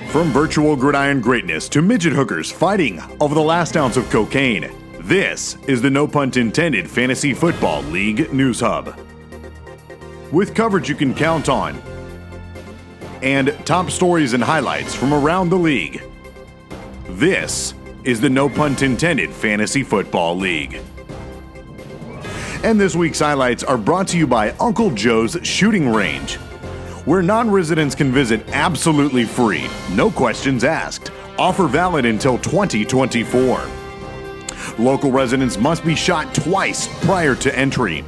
From virtual gridiron greatness to midget hookers fighting over the last ounce of cocaine, this is the No Punt Intended Fantasy Football League News Hub. With coverage you can count on, and top stories and highlights from around the league, this is the No Punt Intended Fantasy Football League. And this week's highlights are brought to you by Uncle Joe's Shooting Range, where non-residents can visit absolutely free, no questions asked. Offer valid until 2024. Local residents must be shot twice prior to entry.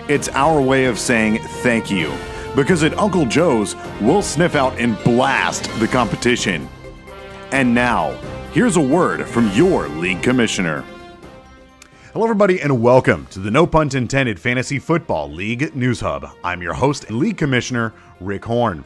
It's our way of saying thank you, because at Uncle Joe's, we'll sniff out and blast the competition. And now, here's a word from your league commissioner. Hello everybody and welcome to the No Punt Intended Fantasy Football League News Hub. I'm your host and league commissioner, Rick Horn.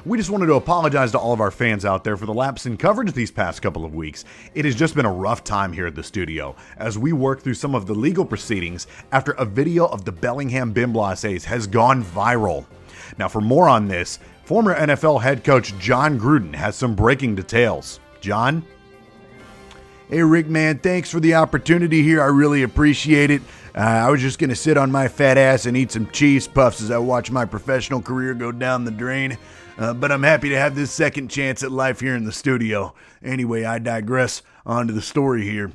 We just wanted to apologize to all of our fans out there for the lapse in coverage these past couple of weeks. It has just been a rough time here at the studio as we work through some of the legal proceedings after a video of the Bellingham Bimblosses has gone viral. Now for more on this, former NFL head coach John Gruden has some breaking details. John? Hey Rick, man, thanks for the opportunity here. I really appreciate it. I was just going to sit on my fat ass and eat some cheese puffs as I watch my professional career go down the drain. But I'm happy to have this second chance at life here in the studio. Anyway, I digress. On to the story here.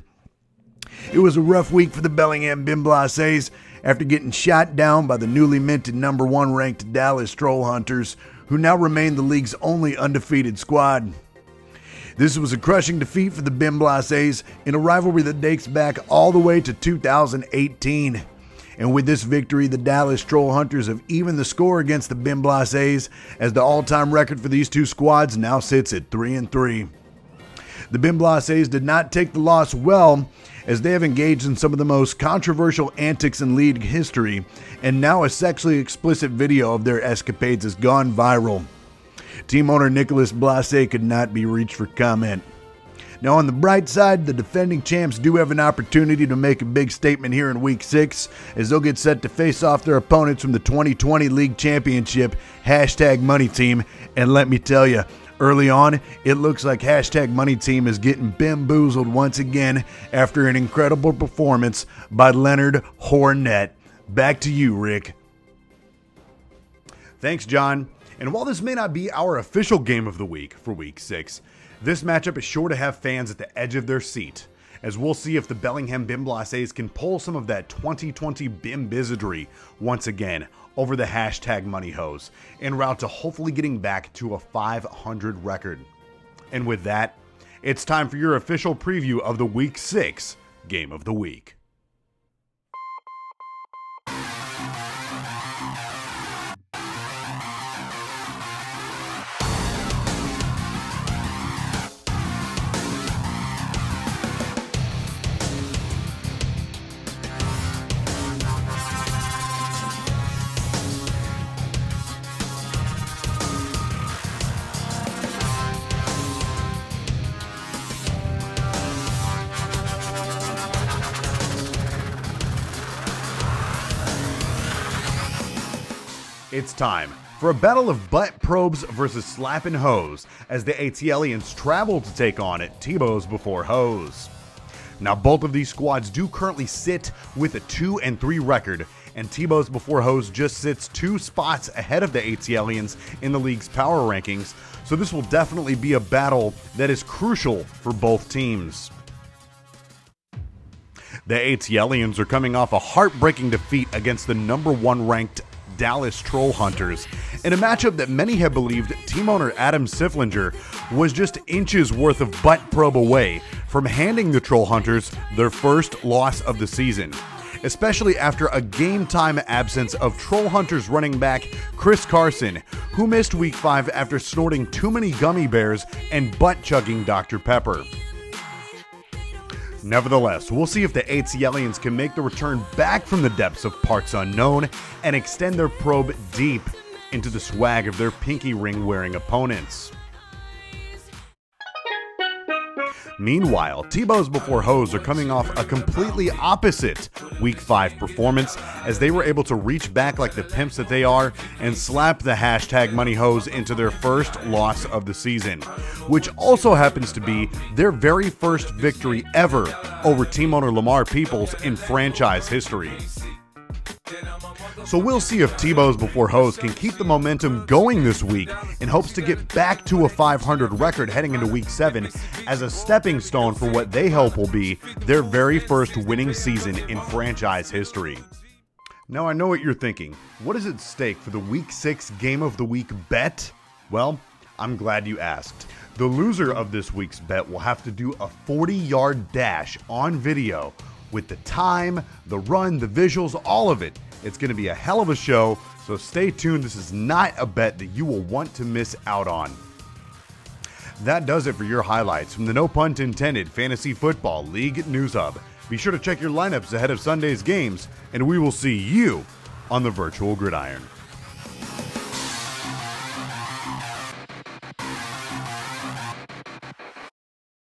It was a rough week for the Bellingham Bimblosses after getting shot down by the newly minted number 1 ranked Dallas Troll Hunters, who now remain the league's only undefeated squad. This was a crushing defeat for the Bimblosses in a rivalry that dates back all the way to 2018. And with this victory, the Dallas Troll Hunters have evened the score against the Bimblosses, as the all-time record for these two squads now sits at 3-3. The Bimblosses did not take the loss well, as they have engaged in some of the most controversial antics in league history, and now a sexually explicit video of their escapades has gone viral. Team owner Nicolas Blase could not be reached for comment. Now on the bright side, the defending champs do have an opportunity to make a big statement here in Week 6, as they'll get set to face off their opponents from the 2020 League Championship, #Money Team. And let me tell you, early on, it looks like #Money Team is getting bamboozled once again after an incredible performance by Leonard Fournette. Back to you, Rick. Thanks, John. And while this may not be our official game of the week for Week 6, this matchup is sure to have fans at the edge of their seat, as we'll see if the Bellingham Bimblosses can pull some of that 2020 Bimbizardry once again over the #Money hose, en route to hopefully getting back to a 500 record. And with that, it's time for your official preview of the Week 6 Game of the Week. It's time for a battle of butt probes versus slapping hose as the ATLians travel to take on Tebow's Before Hose. Now both of these squads do currently sit with a 2-3 record, and Tebow's Before Hose just sits 2 spots ahead of the ATLians in the league's power rankings, so this will definitely be a battle that is crucial for both teams. The ATLians are coming off a heartbreaking defeat against the number 1 ranked Dallas Troll Hunters in a matchup that many have believed team owner Adam Siflinger was just inches worth of butt probe away from handing the Troll Hunters their first loss of the season, especially after a game-time absence of Troll Hunters running back Chris Carson, who missed Week 5 after snorting too many gummy bears and butt-chugging Dr. Pepper. Nevertheless, we'll see if the ATLians can make the return back from the depths of parts unknown and extend their probe deep into the swag of their pinky ring wearing opponents. Meanwhile, Tebow's Before Hoes are coming off a completely opposite Week 5 performance as they were able to reach back like the pimps that they are and slap the hashtag Money Hoes into their first loss of the season, which also happens to be their very first victory ever over team owner Lamar Peoples in franchise history. So we'll see if Tebow's Before Hoes can keep the momentum going this week in hopes to get back to a 500 record heading into Week 7 as a stepping stone for what they hope will be their very first winning season in franchise history. Now I know what you're thinking. What is at stake for the Week 6 Game of the Week bet? Well, I'm glad you asked. The loser of this week's bet will have to do a 40-yard dash on video with the time, the run, the visuals, all of it. It's going to be a hell of a show, so stay tuned. This is not a bet that you will want to miss out on. That does it for your highlights from the No Punt Intended Fantasy Football League News Hub. Be sure to check your lineups ahead of Sunday's games, and we will see you on the virtual gridiron.